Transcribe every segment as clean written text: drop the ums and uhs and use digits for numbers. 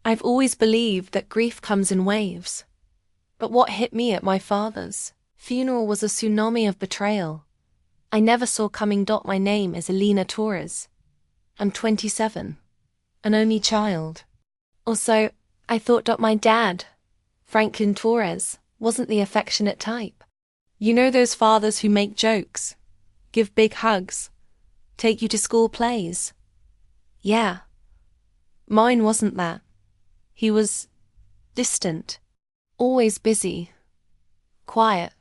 I've always believed that grief comes in waves. But what hit me at my father's funeral was a tsunami of betrayal. I never saw coming. My name is Elena Torres. I'm 27, an only child. Also, I thought. My dad, Franklin Torres, wasn't the affectionate type. You know those fathers who make jokes, give big hugs, take you to school plays? Yeah. Mine wasn't that. He was distant, always busy, quiet,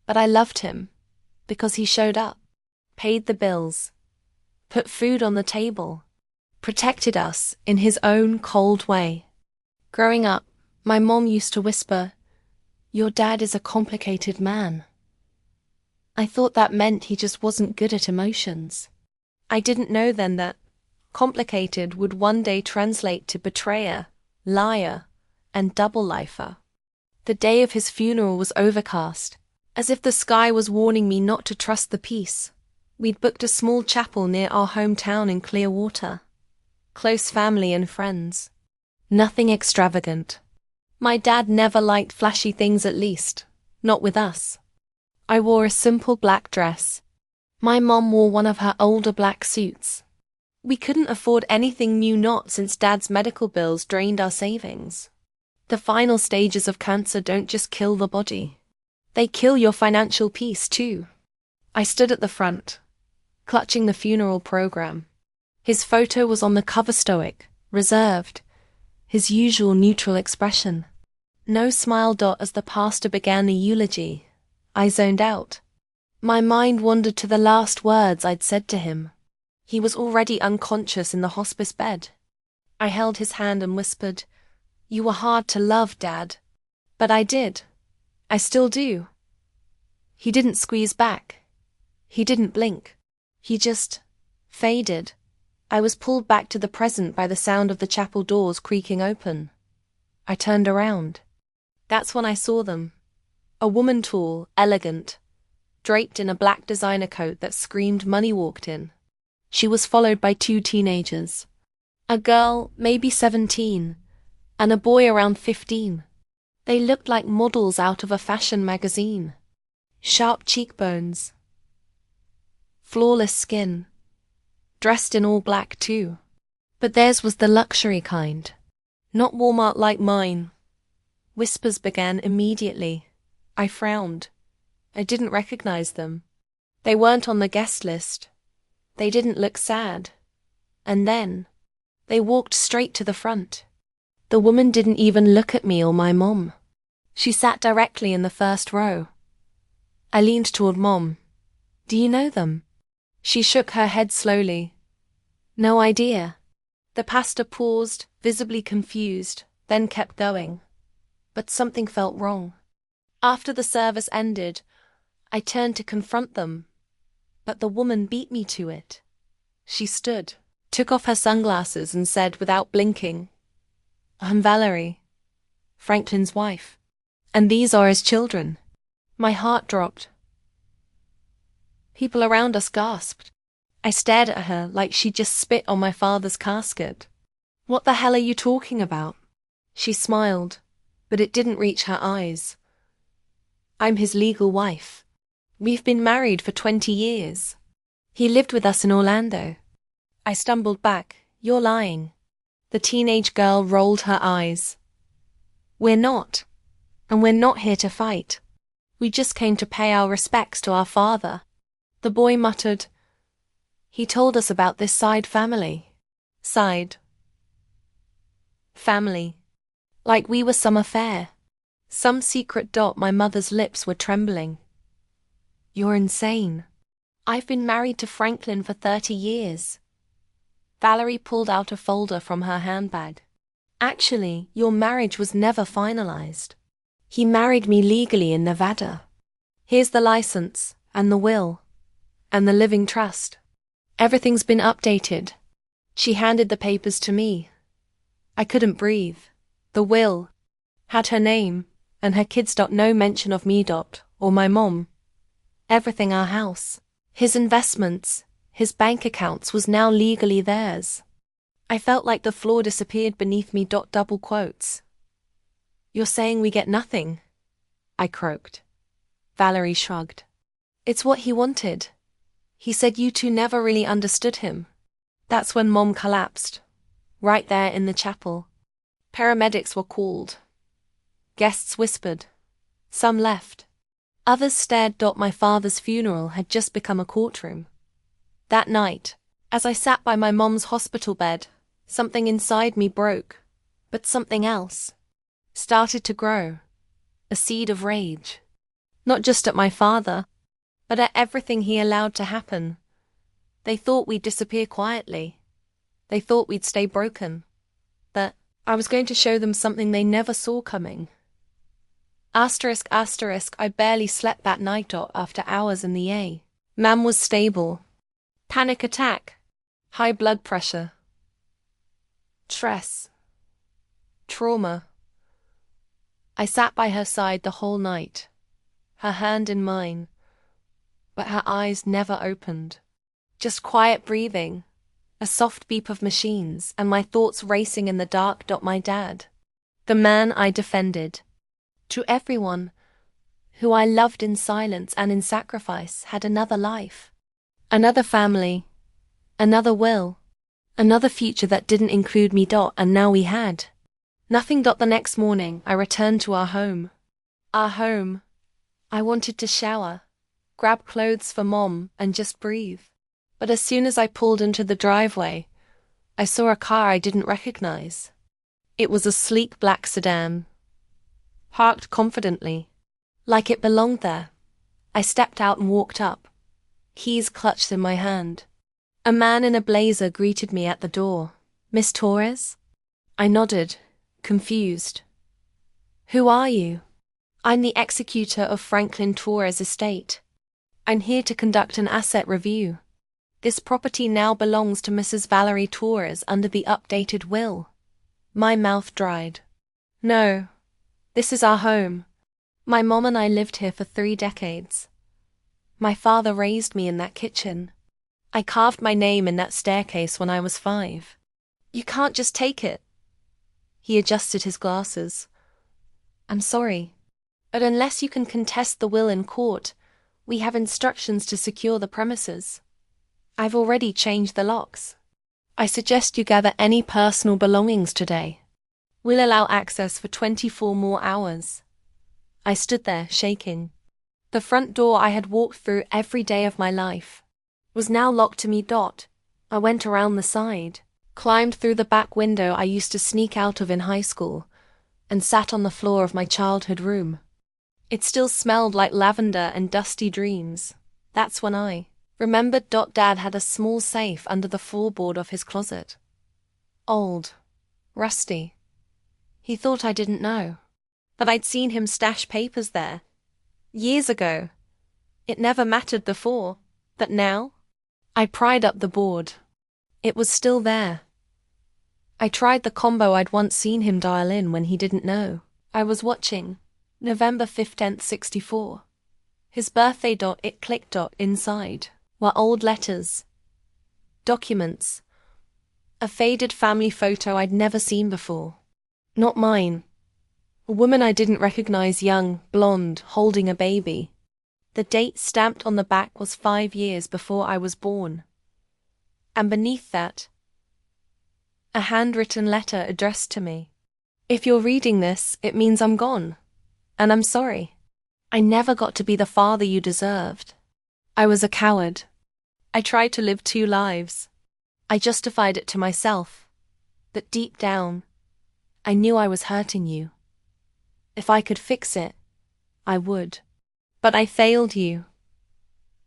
but I loved him because he showed up, paid the bills, put food on the table, protected us in his own cold way. Growing up, my mom used to whisper, "Your dad is a complicated man." I thought that meant he just wasn't good at emotions. I didn't know then that complicated would one day translate to betrayer, liar, and double-lifer. The day of his funeral was overcast, as if the sky was warning me not to trust the peace. We'd booked a small chapel near our hometown in Clearwater. Close family and friends. Nothing extravagant. My dad never liked flashy things, at least, not with us. I wore a simple black dress. My mom wore one of her older black suits. We couldn't afford anything new, not since Dad's medical bills drained our savings. The final stages of cancer don't just kill the body. They kill your financial peace too. I stood at the front, clutching the funeral program. His photo was on the cover, stoic, reserved, his usual neutral expression. No smile. As the pastor began the eulogy, I zoned out. My mind wandered to the last words I'd said to him. He was already unconscious in the hospice bed. I held his hand and whispered, "You were hard to love, Dad." But I did. I still do. He didn't squeeze back. He didn't blink. He just faded. I was pulled back to the present by the sound of the chapel doors creaking open. I turned around. That's when I saw them. A woman, tall, elegant, draped in a black designer coat that screamed money, walked in. She was followed by two teenagers. A girl, maybe 17, and a boy around 15. They looked like models out of a fashion magazine. Sharp cheekbones. Flawless skin. Dressed in all black too. But theirs was the luxury kind. Not Walmart like mine. Whispers began immediately. I frowned. I didn't recognize them. They weren't on the guest list. They didn't look sad. And then, they walked straight to the front. The woman didn't even look at me or my mom. She sat directly in the first row. I leaned toward Mom. "Do you know them?" She shook her head slowly. "No idea." The pastor paused, visibly confused, then kept going. But something felt wrong. After the service ended, I turned to confront them, but the woman beat me to it. She stood, took off her sunglasses and said without blinking, "I'm Valerie, Franklin's wife, and these are his children." My heart dropped. People around us gasped. I stared at her like she'd just spit on my father's casket. "What the hell are you talking about?" She smiled, but it didn't reach her eyes. "I'm his legal wife. We've been married for 20 years. He lived with us in Orlando." I stumbled back. "You're lying." The teenage girl rolled her eyes. "We're not. And we're not here to fight. We just came to pay our respects to our father." The boy muttered, "He told us about this side family." Side. Family. Like we were some affair. Some secret. My mother's lips were trembling. "You're insane. I've been married to Franklin for 30 years. Valerie pulled out a folder from her handbag. "Actually, your marriage was never finalized. He married me legally in Nevada. Here's the license, and the will, and the living trust. Everything's been updated." She handed the papers to me. I couldn't breathe. The will had her name, and her kids. No mention of me. Or my mom. Everything, our house, his investments, his bank accounts, was now legally theirs. I felt like the floor disappeared beneath me. Double quotes. You're saying we get nothing? I croaked. Valerie shrugged. It's what he wanted. He said you two never really understood him. That's when Mom collapsed. Right there in the chapel. Paramedics were called. Guests whispered. Some left. Others stared. My father's funeral had just become a courtroom. That night, as I sat by my mom's hospital bed, something inside me broke. But something else started to grow. A seed of rage. Not just at my father, but at everything he allowed to happen. They thought we'd disappear quietly. They thought we'd stay broken. That I was going to show them something they never saw coming. Asterisk. I barely slept that night after hours in the A. Mam was stable. Panic attack. High blood pressure. Stress. Trauma. I sat by her side the whole night, her hand in mine, but her eyes never opened. Just quiet breathing, a soft beep of machines, and my thoughts racing in the dark. My dad, the man I defended, to everyone who I loved in silence and in sacrifice, had another life, another family, another will, another future that didn't include me. And now we had nothing. The next morning, I returned to our home. Our home. I wanted to shower, grab clothes for Mom, and just breathe. But as soon as I pulled into the driveway, I saw a car I didn't recognize. It was a sleek black sedan, parked confidently, like it belonged there. I stepped out and walked up, keys clutched in my hand. A man in a blazer greeted me at the door. Miss Torres? I nodded, confused. Who are you? I'm the executor of Franklin Torres' estate. I'm here to conduct an asset review. This property now belongs to Mrs. Valerie Torres under the updated will. My mouth dried. No, this is our home. My mom and I lived here for 3 decades. My father raised me in that kitchen. I carved my name in that staircase when I was 5. You can't just take it. He adjusted his glasses. I'm sorry, but unless you can contest the will in court, we have instructions to secure the premises. I've already changed the locks. I suggest you gather any personal belongings today. We'll allow access for 24 more hours. I stood there, shaking. The front door I had walked through every day of my life was now locked to me. I went around the side, climbed through the back window I used to sneak out of in high school, and sat on the floor of my childhood room. It still smelled like lavender and dusty dreams. That's when I remembered. Dad had a small safe under the floorboard of his closet. Old, rusty. He thought I didn't know, but I'd seen him stash papers there. Years ago. It never mattered before, but now? I pried up the board. It was still there. I tried the combo I'd once seen him dial in when he didn't know. I was watching. November 15th, 64. His birthday. It clicked. Inside were old letters, documents, a faded family photo I'd never seen before. Not mine. A woman I didn't recognize, young, blonde, holding a baby. The date stamped on the back was 5 years before I was born. And beneath that, a handwritten letter addressed to me. If you're reading this, it means I'm gone. And I'm sorry. I never got to be the father you deserved. I was a coward. I tried to live 2 lives. I justified it to myself. But deep down, I knew I was hurting you. If I could fix it, I would. But I failed you.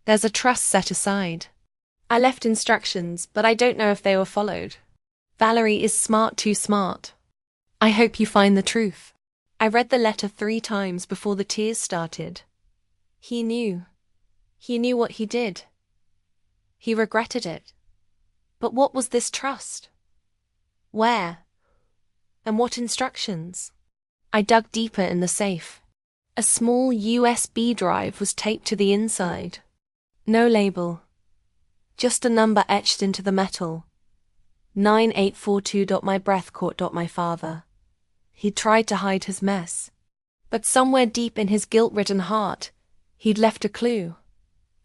There's a trust set aside. I left instructions, but I don't know if they were followed. Valerie is smart, too smart. I hope you find the truth. I read the letter 3 times before the tears started. He knew. He knew what he did. He regretted it. But what was this trust? Where? And what instructions? I dug deeper in the safe. A small USB drive was taped to the inside. No label. Just a number etched into the metal. 9842. My breath caught. My father. He'd tried to hide his mess. But somewhere deep in his guilt-ridden heart, he'd left a clue.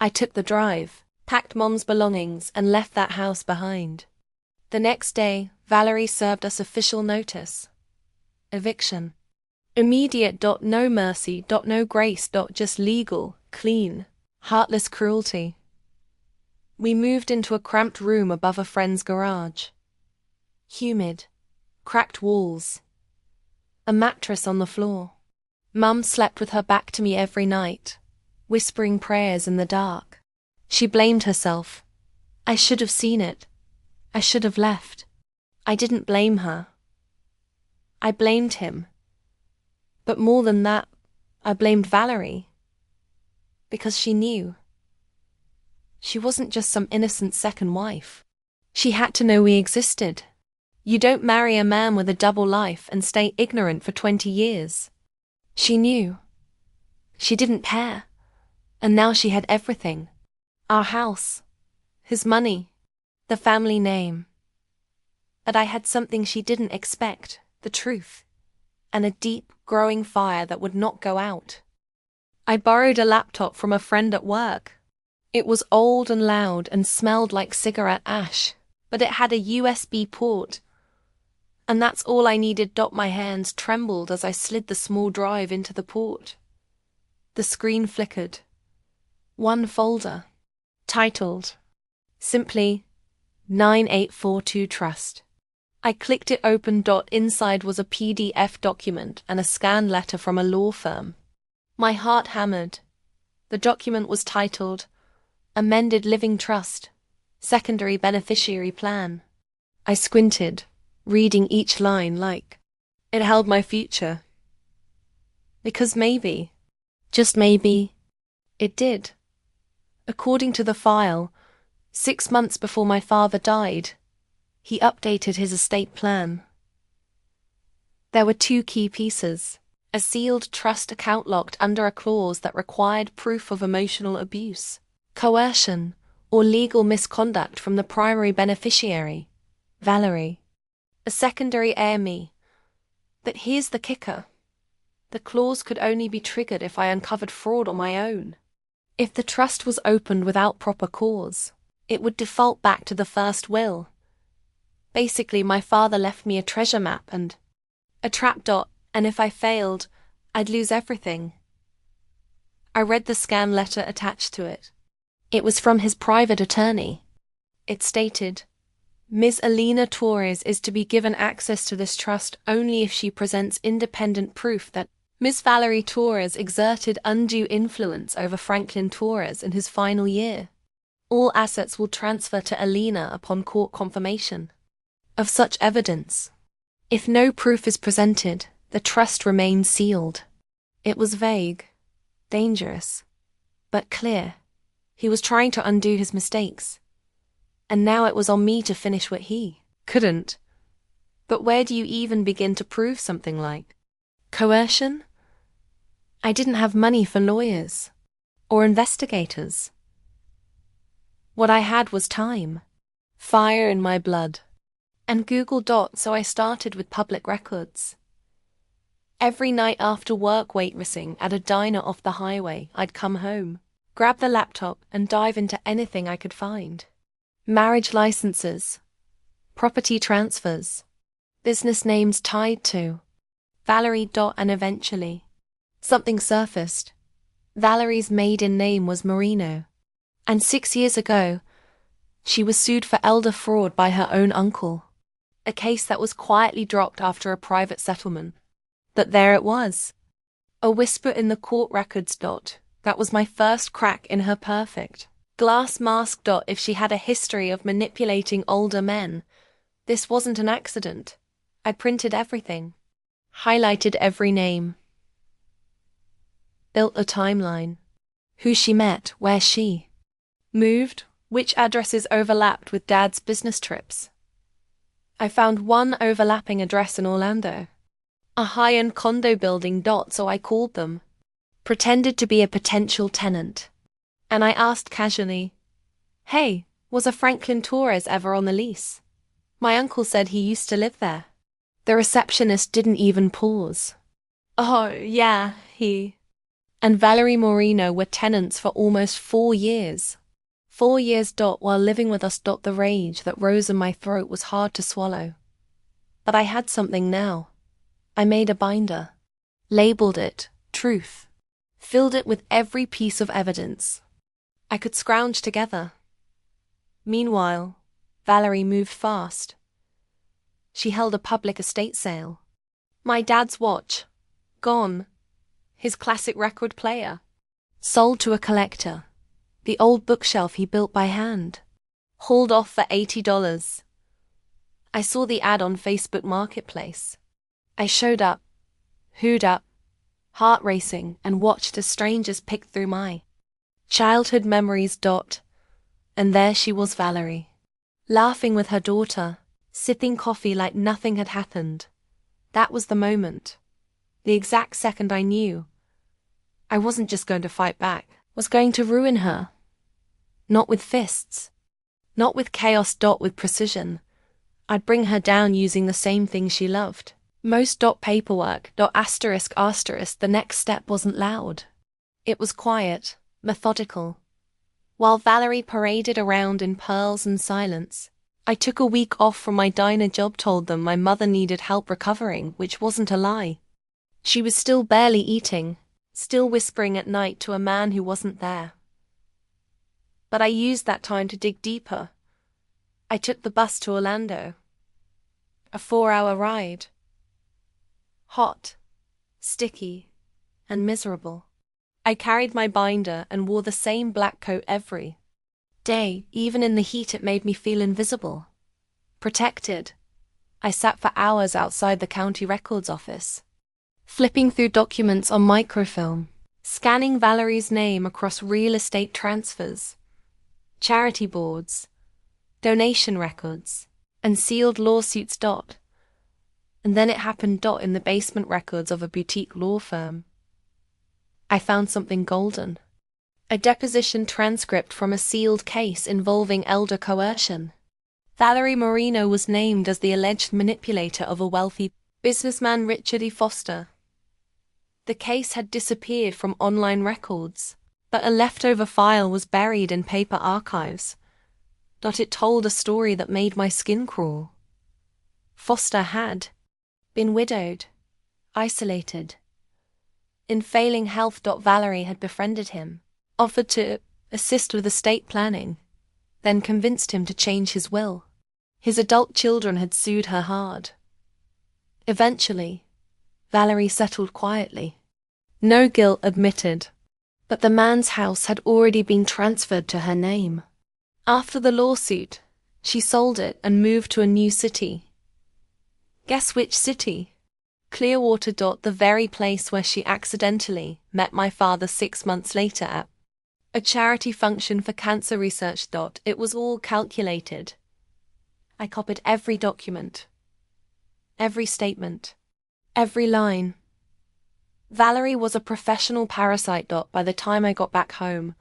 I took the drive, packed Mom's belongings, and left that house behind. The next day, Valerie served us official notice. Eviction. Immediate. No mercy. No grace. Just legal, clean, heartless cruelty. We moved into a cramped room above a friend's garage. Humid, cracked walls, a mattress on the floor. Mum slept with her back to me every night, whispering prayers in the dark. She blamed herself. I should have seen it. I should have left. I didn't blame her. I blamed him. But more than that, I blamed Valerie. Because she knew. She wasn't just some innocent second wife. She had to know we existed. You don't marry a man with a double life and stay ignorant for 20 years. She knew. She didn't care. And now she had everything. Our house, his money, the family name. But I had something she didn't expect, the truth, and a deep, growing fire that would not go out. I borrowed a laptop from a friend at work. It was old and loud and smelled like cigarette ash, but it had a USB port. And that's all I needed. My hands trembled as I slid the small drive into the port. The screen flickered. One folder, titled, simply, 9842 Trust. I clicked it open. Inside was a PDF document and a scanned letter from a law firm. My heart hammered. The document was titled, Amended Living Trust, Secondary Beneficiary Plan. I squinted, reading each line like it held my future. Because maybe, just maybe, it did. According to the file, 6 months before my father died, he updated his estate plan. There were 2 key pieces: a sealed trust account locked under a clause that required proof of emotional abuse, coercion, or legal misconduct from the primary beneficiary, Valerie. A secondary heir me. But here's the kicker. The clause could only be triggered if I uncovered fraud on my own. If the trust was opened without proper cause, it would default back to the first will. Basically, my father left me a treasure map and a trap. And if I failed, I'd lose everything. I read the scanned letter attached to it. It was from his private attorney. It stated, Ms. Alina Torres is to be given access to this trust only if she presents independent proof that Ms. Valerie Torres exerted undue influence over Franklin Torres in his final year. All assets will transfer to Alina upon court confirmation of such evidence. If no proof is presented, the trust remains sealed. It was vague, dangerous, but clear. He was trying to undo his mistakes. And now it was on me to finish what he couldn't. But where do you even begin to prove something like coercion? I didn't have money for lawyers or investigators. What I had was time, fire in my blood, and Google. So I started with public records. Every night after work waitressing at a diner off the highway, I'd come home, grab the laptop, and dive into anything I could find. Marriage licenses, property transfers, business names tied to Valerie. And eventually, something surfaced. Valerie's maiden name was Marino, and 6 years ago, she was sued for elder fraud by her own uncle, a case that was quietly dropped after a private settlement. But there it was, a whisper in the court records. That was my first crack in her perfect glass mask. If she had a history of manipulating older men, this wasn't an accident. I printed everything, highlighted every name, built a timeline. Who she met, where she moved, which addresses overlapped with Dad's business trips. I found one overlapping address in Orlando, a high-end condo building. So I called them, pretended to be a potential tenant, and I asked casually, "Hey, was a Franklin Torres ever on the lease?" My uncle said he used to live there. The receptionist didn't even pause. Oh, yeah, he and Valerie Moreno were tenants for almost 4 years. 4 years. While living with us. The rage that rose in my throat was hard to swallow. But I had something now. I made a binder. Labeled it Truth. Filled it with every piece of evidence I could scrounge together. Meanwhile, Valerie moved fast. She held a public estate sale. My dad's watch. Gone. His classic record player. Sold to a collector. The old bookshelf he built by hand. Hauled off for $80. I saw the ad on Facebook Marketplace. I showed up, hooed up, heart racing, and watched as strangers picked through my childhood memories. And there she was, Valerie, laughing with her daughter, sipping coffee like nothing had happened. That was the moment. The exact second I knew I wasn't just going to fight back, was going to ruin her. Not with fists. Not with chaos. With precision. I'd bring her down using the same things she loved. Most. Paperwork. Asterisk. The next step wasn't loud. It was quiet, methodical. While Valerie paraded around in pearls and silence, I took a week off from my diner job, told them my mother needed help recovering, which wasn't a lie. She was still barely eating, still whispering at night to a man who wasn't there. But I used that time to dig deeper. I took the bus to Orlando. A 4-hour ride. Hot, sticky, and miserable. I carried my binder and wore the same black coat every day. Even in the heat, it made me feel invisible. Protected. I sat for hours outside the county records office, flipping through documents on microfilm, scanning Valerie's name across real estate transfers, charity boards, donation records, and sealed lawsuits. And then it happened. In the basement records of a boutique law firm, I found something golden. A deposition transcript from a sealed case involving elder coercion. Valerie Moreno was named as the alleged manipulator of a wealthy businessman, Richard E. Foster. The case had disappeared from online records, but a leftover file was buried in paper archives. It told a story that made my skin crawl. Foster had been widowed, isolated. In failing health. Valerie had befriended him, offered to assist with estate planning, then convinced him to change his will. His adult children had sued her hard. Eventually, Valerie settled quietly. No guilt admitted, but the man's house had already been transferred to her name. After the lawsuit, she sold it and moved to a new city. Guess which city? Clearwater. The very place where she accidentally met my father 6 months later at a charity function for cancer research. It was all calculated. I copied every document, every statement, every line. Valerie was a professional parasite. By the time I got back home,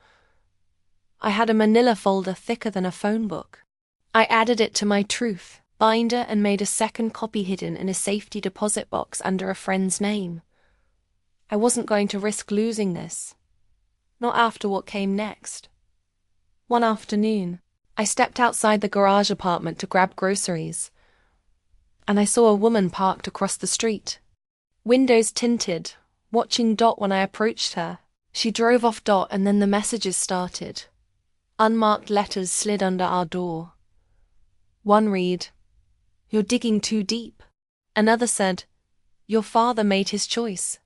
I had a manila folder thicker than a phone book. I added it to my Truth binder and made a second copy hidden in a safety deposit box under a friend's name. I wasn't going to risk losing this, not after what came next. One afternoon, I stepped outside the garage apartment to grab groceries, and I saw a woman parked across the street, windows tinted, watching. When I approached her, she drove off. And then the messages started. Unmarked letters slid under our door. One read, "You're digging too deep." Another said, "Your father made his choice.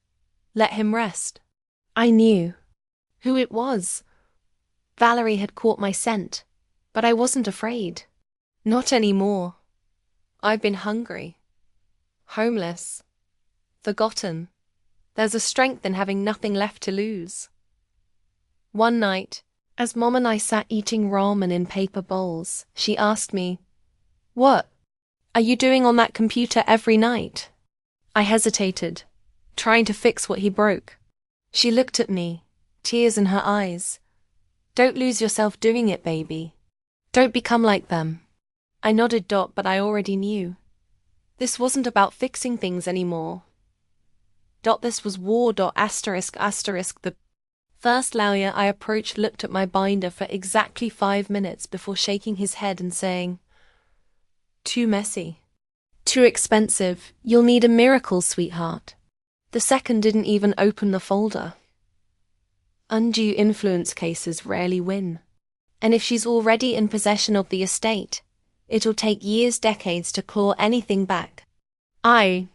Let him rest." I knew who it was. Valerie had caught my scent, but I wasn't afraid. Not anymore. I've been hungry, homeless, forgotten. There's a strength in having nothing left to lose. One night, as Mom and I sat eating ramen in paper bowls, she asked me, "What are you doing on that computer every night?" I hesitated, trying to fix what he broke. She looked at me, tears in her eyes. "Don't lose yourself doing it, baby. Don't become like them." I nodded. But I already knew. This wasn't about fixing things anymore. This was war. Asterisk. The first lawyer I approached looked at my binder for exactly 5 minutes before shaking his head and saying, "Too messy. Too expensive. You'll need a miracle, sweetheart." The second didn't even open the folder. Undue influence cases rarely win. And if she's already in possession of the estate, it'll take years, decades to claw anything back. I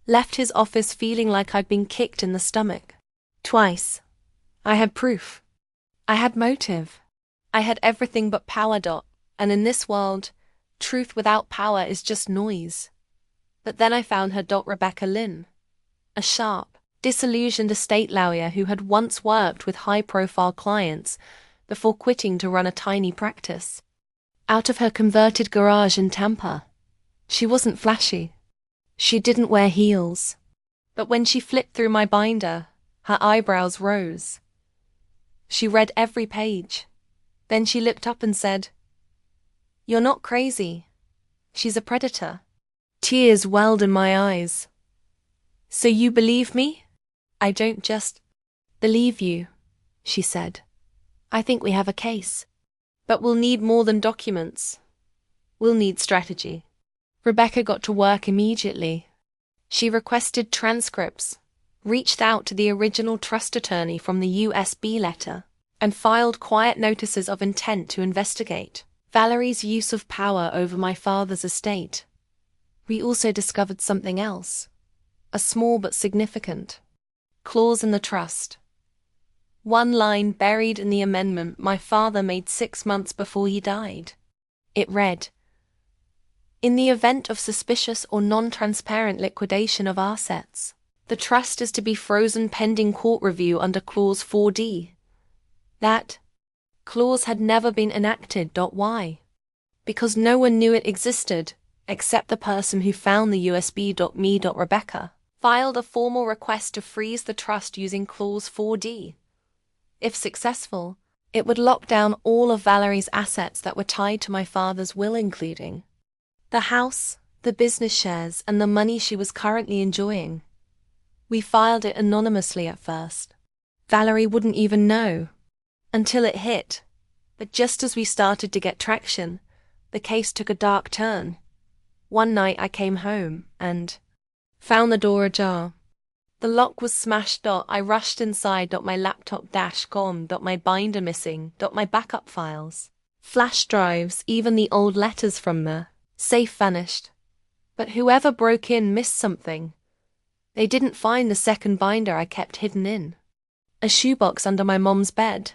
left his office feeling like I'd been kicked in the stomach. Twice. I had proof. I had motive. I had everything but power. And in this world, truth without power is just noise. But then I found her. Rebecca Lynn. A sharp, disillusioned estate lawyer who had once worked with high-profile clients before quitting to run a tiny practice. Out of her converted garage in Tampa. She wasn't flashy. She didn't wear heels. But when she flipped through my binder, her eyebrows rose. She read every page. Then she looked up and said, "You're not crazy. She's a predator." Tears welled in my eyes. "So you believe me?" "I don't just believe you," she said. "I think we have a case. But we'll need more than documents. We'll need strategy." Rebecca got to work immediately. She requested transcripts, reached out to the original trust attorney from the USB letter, and filed quiet notices of intent to investigate Valerie's use of power over my father's estate. We also discovered something else, a small but significant clause in the trust. One line buried in the amendment my father made 6 months before he died. It read, "In the event of suspicious or non-transparent liquidation of assets, the trust is to be frozen pending court review under Clause 4D. That clause had never been enacted. Why? Because no one knew it existed, except the person who found the USB. Me. Rebecca filed a formal request to freeze the trust using Clause 4D. If successful, it would lock down all of Valerie's assets that were tied to my father's will, including the house, the business shares, and the money she was currently enjoying. We filed it anonymously at first. Valerie wouldn't even know until it hit. But just as we started to get traction, the case took a dark turn. One night I came home and found the door ajar. The lock was smashed. I rushed inside. My laptop gone. My binder missing. My backup files, flash drives, even the old letters from the safe vanished. But whoever broke in missed something. They didn't find the second binder I kept hidden in a shoebox under my mom's bed,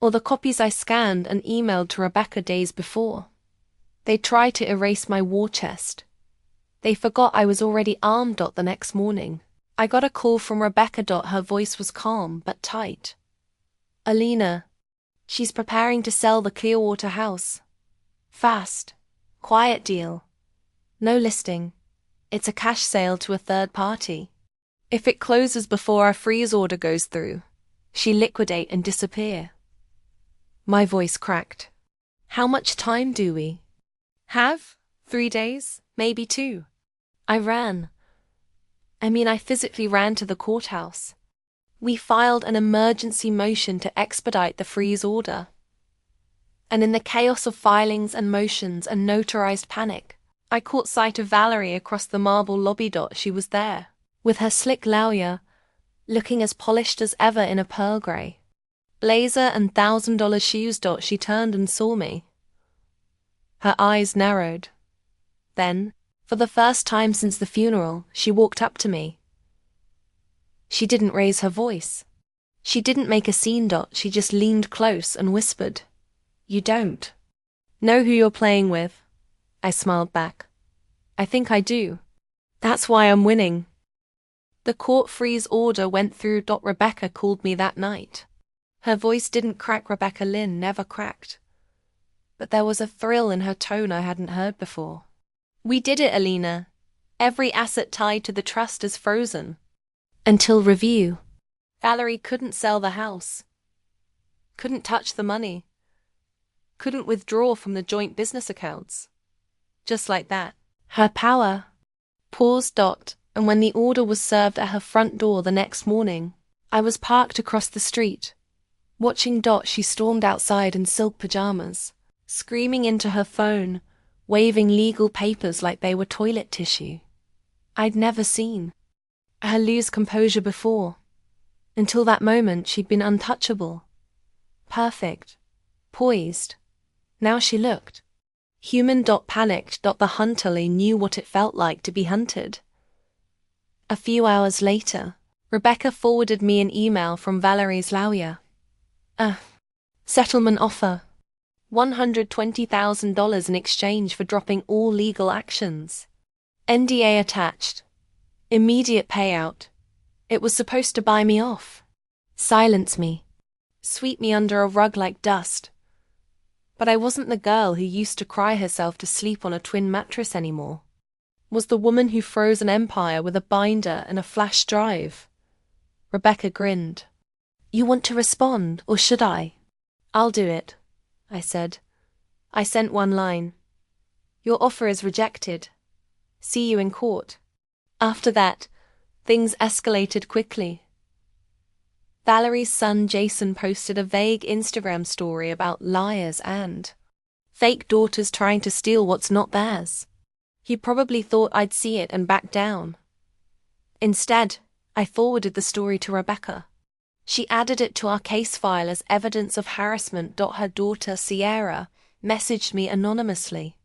or the copies I scanned and emailed to Rebecca days before. They tried to erase my war chest. They forgot I was already armed. The next morning, I got a call from Rebecca. Her voice was calm but tight. "Alina, she's preparing to sell the Clearwater house. Fast, quiet deal. No listing. It's a cash sale to a third party. If it closes before our freeze order goes through, she liquidate and disappear." My voice cracked. "How much time do we have? 3 days? Maybe 2. I physically ran to the courthouse. We filed an emergency motion to expedite the freeze order. And in the chaos of filings and motions and notarized panic, I caught sight of Valerie across the marble lobby. She was there, with her slick lawyer, looking as polished as ever in a pearl grey blazer and $1,000 shoes. She turned and saw me. Her eyes narrowed. Then, for the first time since the funeral, she walked up to me. She didn't raise her voice. She didn't make a scene. She just leaned close and whispered, "You don't know who you're playing with." I smiled back. "I think I do. That's why I'm winning." The court freeze order went through. Rebecca called me that night. Her voice didn't crack. Rebecca Lynn never cracked. But there was a thrill in her tone I hadn't heard before. "We did it, Alina. Every asset tied to the trust is frozen. Until review." Valerie couldn't sell the house. Couldn't touch the money. Couldn't withdraw from the joint business accounts. Just like that. Her power. Pause. And when the order was served at her front door the next morning, I was parked across the street. Watching. She stormed outside in silk pajamas, screaming into her phone, waving legal papers like they were toilet tissue. I'd never seen her lose composure before. Until that moment, she'd been untouchable. Perfect. Poised. Now she looked human. Panicked. The hunter knew what it felt like to be hunted. A few hours later, Rebecca forwarded me an email from Valerie's lawyer. A settlement offer. $120,000 in exchange for dropping all legal actions. NDA attached. Immediate payout. It was supposed to buy me off. Silence me. Sweep me under a rug like dust. But I wasn't the girl who used to cry herself to sleep on a twin mattress anymore. Was the woman who froze an empire with a binder and a flash drive. Rebecca grinned. You want to respond, or should I? I'll do it, I said. I sent one line. Your offer is rejected. See you in court. After that, things escalated quickly. Valerie's son Jason posted a vague Instagram story about liars and fake daughters trying to steal what's not theirs. He probably thought I'd see it and back down. Instead, I forwarded the story to Rebecca. She added it to our case file as evidence of harassment. Her daughter Sierra messaged me anonymously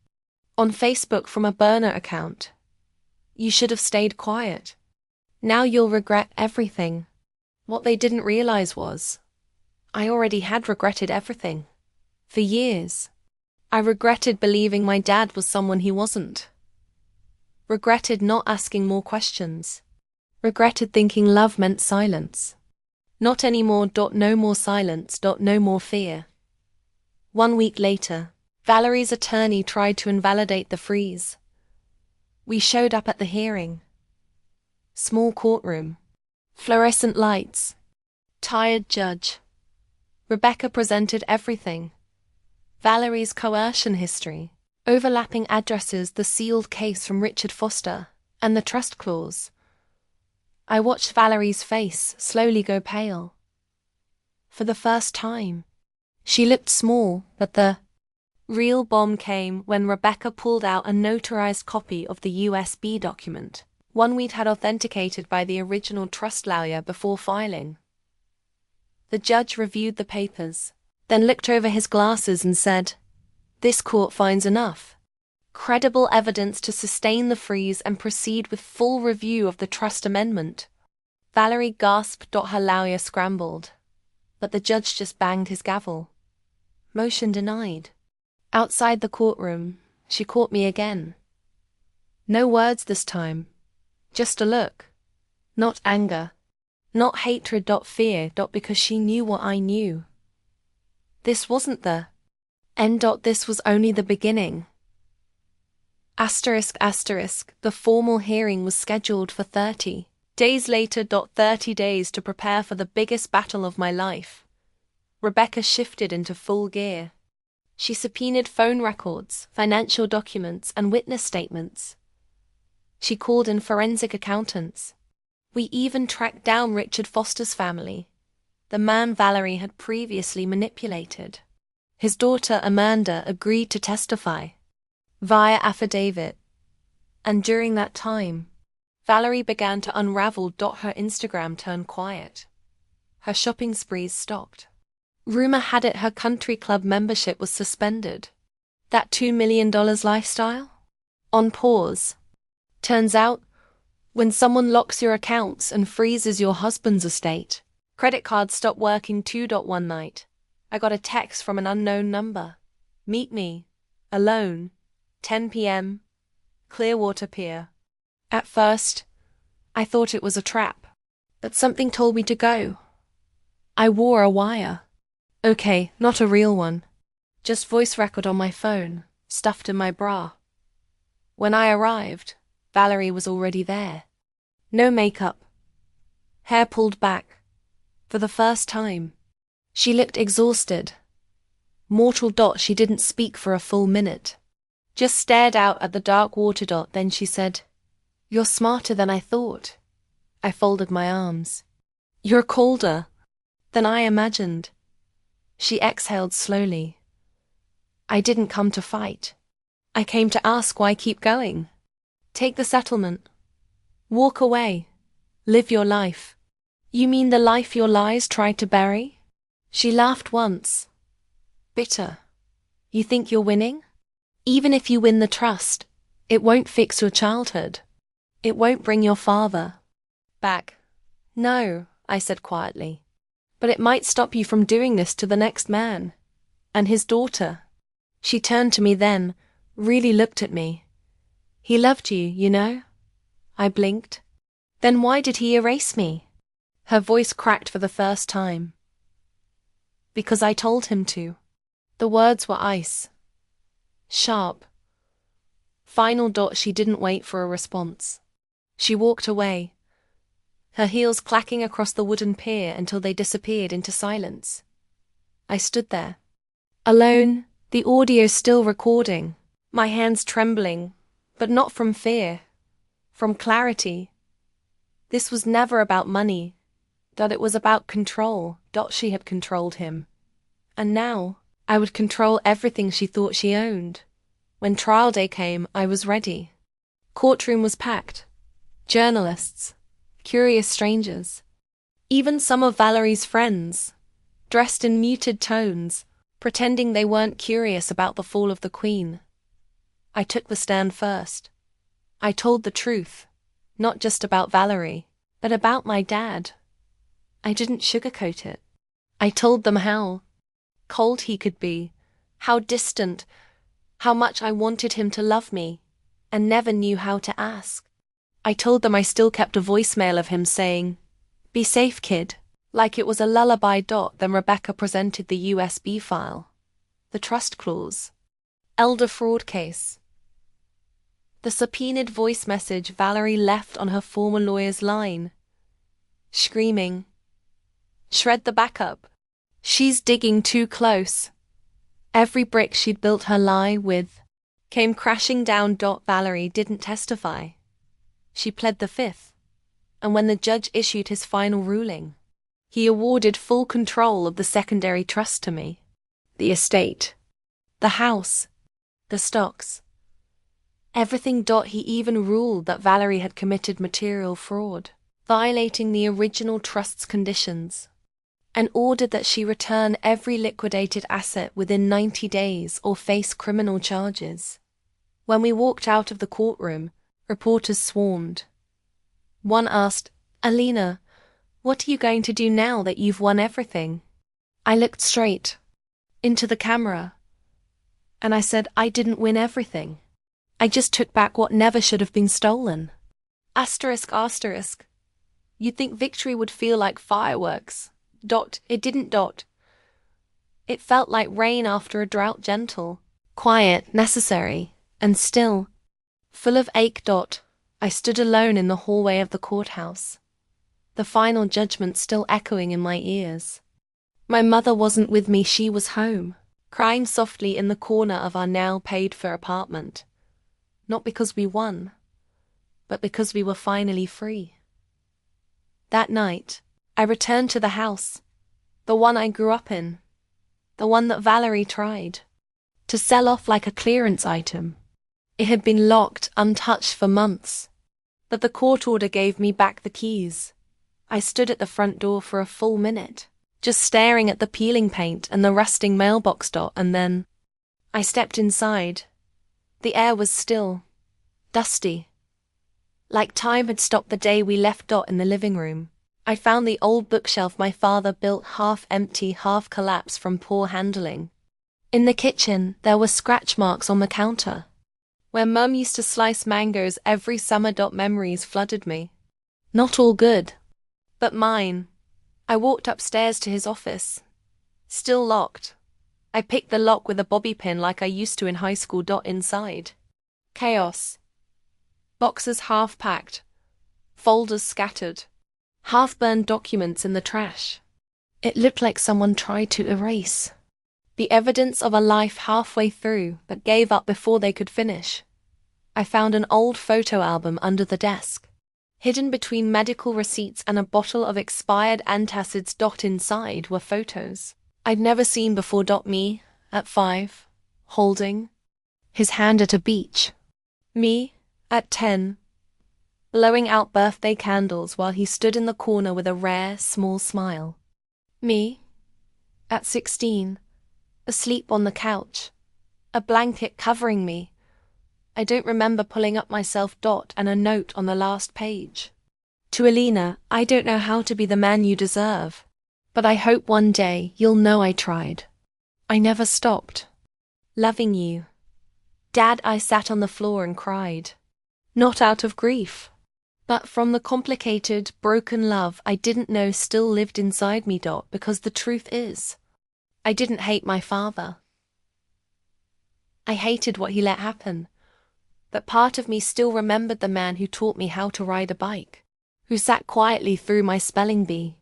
on Facebook from a burner account. You should have stayed quiet. Now you'll regret everything. What they didn't realize was, I already had regretted everything. For years. I regretted believing my dad was someone he wasn't. Regretted not asking more questions. Regretted thinking love meant silence. Not anymore. No more silence. No more fear. 1 week later, Valerie's attorney tried to invalidate the freeze. We showed up at the hearing. Small courtroom. Fluorescent lights. Tired judge. Rebecca presented everything. Valerie's coercion history, overlapping addresses, the sealed case from Richard Foster, and the trust clause. I watched Valerie's face slowly go pale. For the first time. She looked small, but the real bomb came when Rebecca pulled out a notarized copy of the USB document, one we'd had authenticated by the original trust lawyer before filing. The judge reviewed the papers, then looked over his glasses and said, "This court finds enough credible evidence to sustain the freeze and proceed with full review of the trust amendment." Valerie gasped. Her lawyer scrambled, but the judge just banged his gavel. Motion denied. Outside the courtroom, she caught me again. No words this time, just a look. Not anger, not hatred. Fear. Because she knew what I knew. This wasn't the end. This was only the beginning. Asterisk. The formal hearing was scheduled for 30 days later. 30 days to prepare for the biggest battle of my life. Rebecca shifted into full gear. She subpoenaed phone records, financial documents, and witness statements. She called in forensic accountants. We even tracked down Richard Foster's family, the man Valerie had previously manipulated. His daughter Amanda agreed to testify via affidavit. And during that time, Valerie began to unravel. Her Instagram turned quiet. Her shopping sprees stopped. Rumor had it her country club membership was suspended. That $2 million lifestyle? On pause. Turns out, when someone locks your accounts and freezes your husband's estate, credit cards stop working too. One night, I got a text from an unknown number. Meet me. Alone. 10 p.m. Clearwater Pier. At first, I thought it was a trap, but something told me to go. I wore a wire. Okay, not a real one. Just voice record on my phone, stuffed in my bra. When I arrived, Valerie was already there. No makeup. Hair pulled back. For the first time. She looked exhausted. Mortal. She didn't speak for a full minute. just stared out at the dark water. Then she said, "You're smarter than I thought." I folded my arms. "You're colder than I imagined." She exhaled slowly. "I didn't come to fight. I came to ask why keep going. Take the settlement. Walk away. Live your life." "You mean the life your lies tried to bury?" She laughed once. Bitter. "You think you're winning? Even if you win the trust, it won't fix your childhood. It won't bring your father back." "No," I said quietly. "But it might stop you from doing this to the next man. And his daughter." She turned to me then, really looked at me. "He loved you, you know?" I blinked. "Then why did he erase me?" Her voice cracked for the first time. "Because I told him to." The words were ice. Sharp. Final. She didn't wait for a response. She walked away, her heels clacking across the wooden pier until they disappeared into silence. I stood there, alone, the audio still recording, my hands trembling, but not from fear, from clarity. This was never about money, that it was about control. She had controlled him. And now, I would control everything she thought she owned. When trial day came, I was ready. Courtroom was packed. Journalists, curious strangers, even some of Valerie's friends, dressed in muted tones, pretending they weren't curious about the fall of the Queen. I took the stand first. I told the truth, not just about Valerie, but about my dad. I didn't sugarcoat it. I told them how cold he could be, how distant, how much I wanted him to love me, and never knew how to ask. I told them I still kept a voicemail of him saying, "Be safe, kid," like it was a lullaby. Then Rebecca presented the USB file, the trust clause, elder fraud case, the subpoenaed voice message Valerie left on her former lawyer's line, screaming, "Shred the backup. She's digging too close." Every brick she'd built her lie with came crashing down. Valerie didn't testify. She pled the fifth, and when the judge issued his final ruling, he awarded full control of the secondary trust to me. The estate, the house, the stocks, everything. He even ruled that Valerie had committed material fraud, violating the original trust's conditions, and ordered that she return every liquidated asset within 90 days or face criminal charges. When we walked out of the courtroom, reporters swarmed. One asked, "Alina, what are you going to do now that you've won everything?" I looked straight into the camera, and I said, "I didn't win everything. I just took back what never should have been stolen." Asterisk, asterisk. You'd think victory would feel like fireworks. It didn't. It felt like rain after a drought, gentle, quiet, necessary, and still, full of ache. I stood alone in the hallway of the courthouse, the final judgment still echoing in my ears. My mother wasn't with me, she was home, crying softly in the corner of our now paid-for apartment. Not because we won, but because we were finally free. That night, I returned to the house, the one I grew up in, the one that Valerie tried to sell off like a clearance item. It had been locked, untouched for months, but the court order gave me back the keys. I stood at the front door for a full minute, just staring at the peeling paint and the rusting mailbox. And then I stepped inside. The air was still, dusty, like time had stopped the day we left in the living room. I found the old bookshelf my father built, half empty, half collapsed from poor handling. In the kitchen, there were scratch marks on the counter, where Mum used to slice mangoes every summer. Memories flooded me. Not all good, but mine. I walked upstairs to his office, still locked. I picked the lock with a bobby pin like I used to in high school. Inside, chaos. Boxes half packed, folders scattered, half-burned documents in the trash. It looked like someone tried to erase, The evidence of a life halfway through but gave up before they could finish. I found an old photo album under the desk. Hidden between medical receipts and a bottle of expired antacids. Inside were photos I'd never seen before. Me, at 5, holding his hand at a beach. Me, at 10, blowing out birthday candles while he stood in the corner with a rare, small smile. Me, at 16, asleep on the couch, a blanket covering me. I don't remember pulling up myself. And a note on the last page. To Alina, I don't know how to be the man you deserve, but I hope one day you'll know I tried. I never stopped loving you. Dad, I sat on the floor and cried. Not out of grief, but from the complicated, broken love I didn't know still lived inside me. Because the truth is, I didn't hate my father. I hated what he let happen. But part of me still remembered the man who taught me how to ride a bike, who sat quietly through my spelling bee,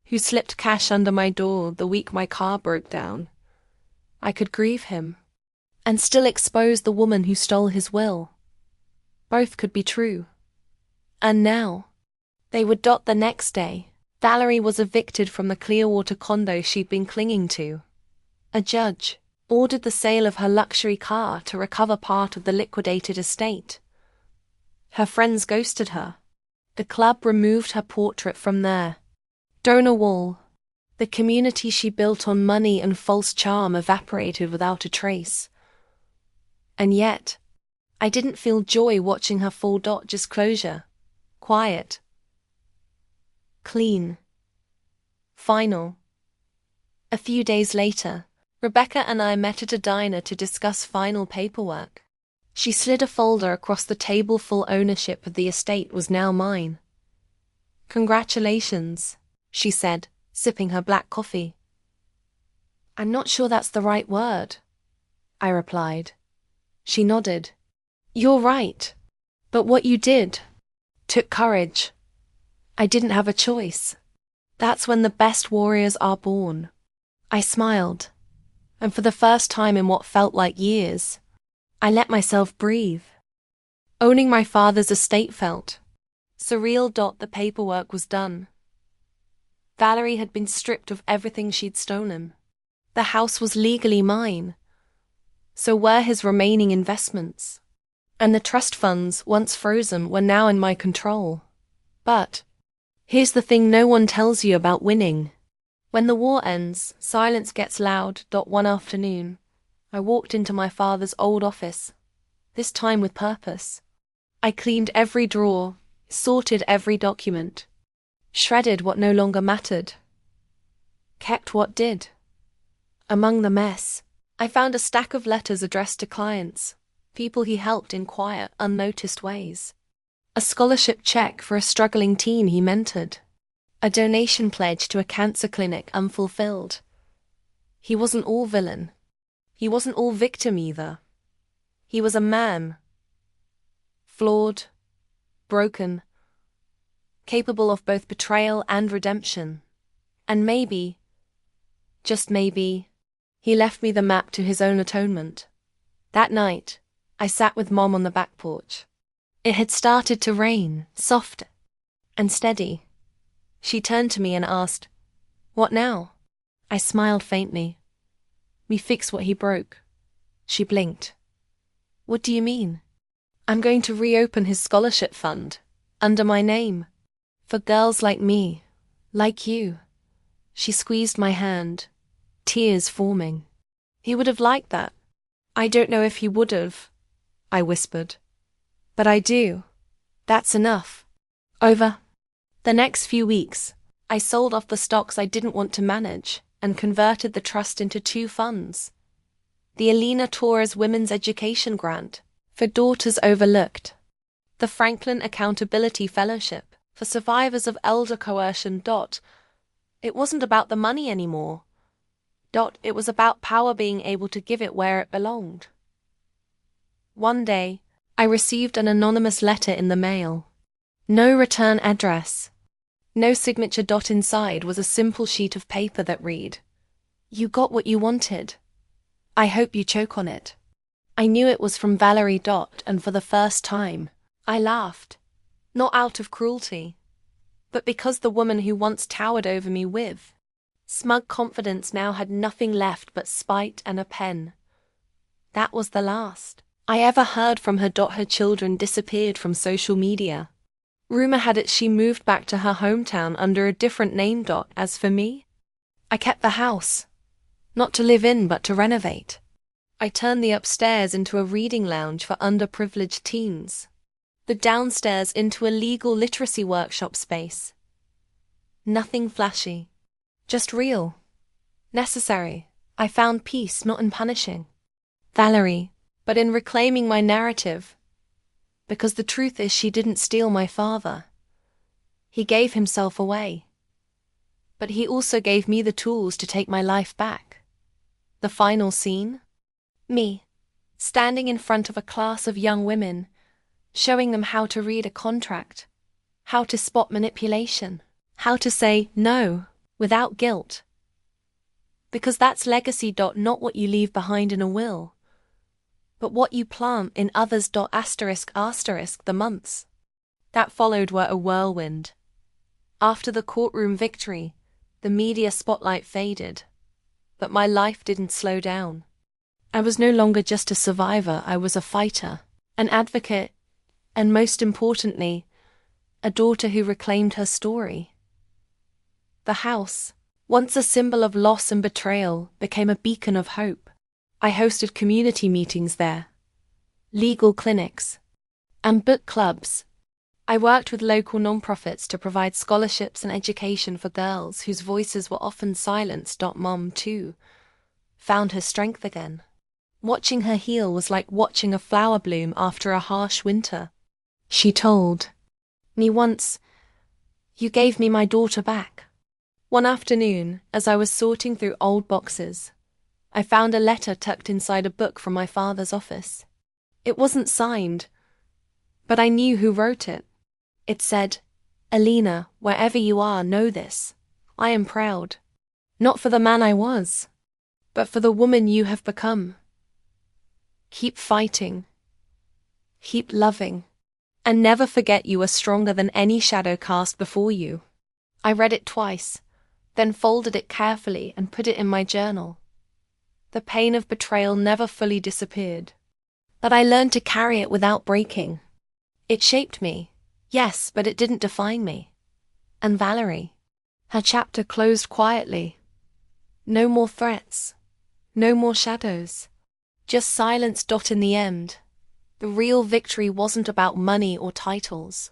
who slipped cash under my door the week my car broke down. I could grieve him, and still expose the woman who stole his will. Both could be true. And now, they would. The next day, Valerie was evicted from the Clearwater condo she'd been clinging to. A judge ordered the sale of her luxury car to recover part of the liquidated estate. Her friends ghosted her. The club removed her portrait from their donor wall. The community she built on money and false charm evaporated without a trace. And yet, I didn't feel joy watching her fall. Just closure. Quiet. Clean. Final. A few days later, Rebecca and I met at a diner to discuss final paperwork. She slid a folder across the table. Full ownership of the estate was now mine. Congratulations, she said, sipping her black coffee. I'm not sure that's the right word, I replied. She nodded. You're right. But what you did took courage. I didn't have a choice. That's when the best warriors are born. I smiled, and for the first time in what felt like years, I let myself breathe. Owning my father's estate felt surreal. The paperwork was done. Valerie had been stripped of everything she'd stolen. The house was legally mine. So were his remaining investments. And the trust funds, once frozen, were now in my control. But here's the thing no one tells you about winning. When the war ends, silence gets loud. One afternoon, I walked into my father's old office, this time with purpose. I cleaned every drawer, sorted every document, shredded what no longer mattered, kept what did. Among the mess, I found a stack of letters addressed to clients, people he helped in quiet, unnoticed ways. A scholarship check for a struggling teen he mentored. A donation pledge to a cancer clinic unfulfilled. He wasn't all villain. He wasn't all victim either. He was a man. Flawed, broken, capable of both betrayal and redemption. And maybe, just maybe, he left me the map to his own atonement. That night, I sat with Mom on the back porch. It had started to rain, soft and steady. She turned to me and asked, "What now?" I smiled faintly. "We fix what he broke." She blinked. "What do you mean?" "I'm going to reopen his scholarship fund, under my name, for girls like me, like you." She squeezed my hand, tears forming. "He would have liked that." "I don't know if he would have," I whispered. "But I do. That's enough." Over the next few weeks, I sold off the stocks I didn't want to manage and converted the trust into 2 funds. The Alina Torres Women's Education Grant, for daughters overlooked. The Franklin Accountability Fellowship, for survivors of elder coercion. It wasn't about the money anymore. It was about power being able to give it where it belonged. One day, I received an anonymous letter in the mail. No return address. No signature. Inside was a simple sheet of paper that read, "You got what you wanted. I hope you choke on it. I knew it was from Valerie. And for the first time, I laughed. Not out of cruelty, but because the woman who once towered over me with smug confidence now had nothing left but spite and a pen. That was the last I ever heard from her. Her children disappeared from social media. Rumor had it she moved back to her hometown under a different name. As for me, I kept the house, not to live in but to renovate. I turned the upstairs into a reading lounge for underprivileged teens, the downstairs into a legal literacy workshop space. Nothing flashy, just real, necessary. I found peace not in punishing Valerie, but in reclaiming my narrative. Because the truth is, she didn't steal my father. He gave himself away. But he also gave me the tools to take my life back. The final scene? Me, standing in front of a class of young women, showing them how to read a contract, how to spot manipulation, how to say no without guilt. Because that's legacy. Not what you leave behind in a will, but what you plant in others. The months that followed were a whirlwind. After the courtroom victory, the media spotlight faded, but my life didn't slow down. I was no longer just a survivor, I was a fighter, an advocate, and most importantly, a daughter who reclaimed her story. The house, once a symbol of loss and betrayal, became a beacon of hope. I hosted community meetings there, legal clinics, and book clubs. I worked with local nonprofits to provide scholarships and education for girls whose voices were often silenced. Mom, too, found her strength again. Watching her heal was like watching a flower bloom after a harsh winter. She told me once, "You gave me my daughter back." One afternoon, as I was sorting through old boxes, I found a letter tucked inside a book from my father's office. It wasn't signed, but I knew who wrote it. It said, "Alina, wherever you are, know this. I am proud. Not for the man I was, but for the woman you have become. Keep fighting. Keep loving. And never forget you are stronger than any shadow cast before you." I read it twice, then folded it carefully and put it in my journal. The pain of betrayal never fully disappeared, but I learned to carry it without breaking. It shaped me, yes, but it didn't define me. And Valerie, her chapter closed quietly. No more threats, no more shadows, just silence. In the end, the real victory wasn't about money or titles.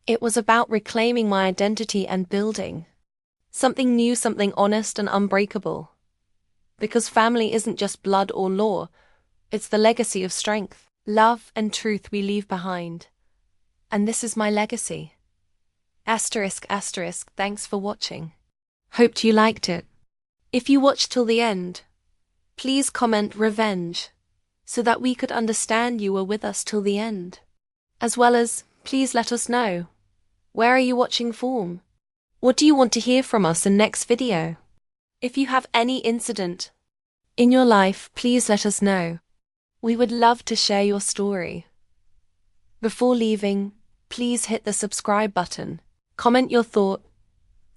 It was about reclaiming my identity and building something new, something honest and unbreakable. Because family isn't just blood or law, it's the legacy of strength, love and truth we leave behind. And this is my legacy. ***, thanks for watching. Hoped you liked it. If you watched till the end, please comment revenge, so that we could understand you were with us till the end. As well as, please let us know, where are you watching from? What do you want to hear from us in next video? If you have any incident in your life, please let us know. We would love to share your story. Before leaving, please hit the subscribe button, comment your thought,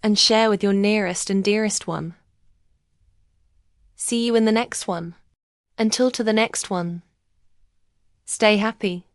and share with your nearest and dearest one. See you in the next one. Until to the next one. Stay happy.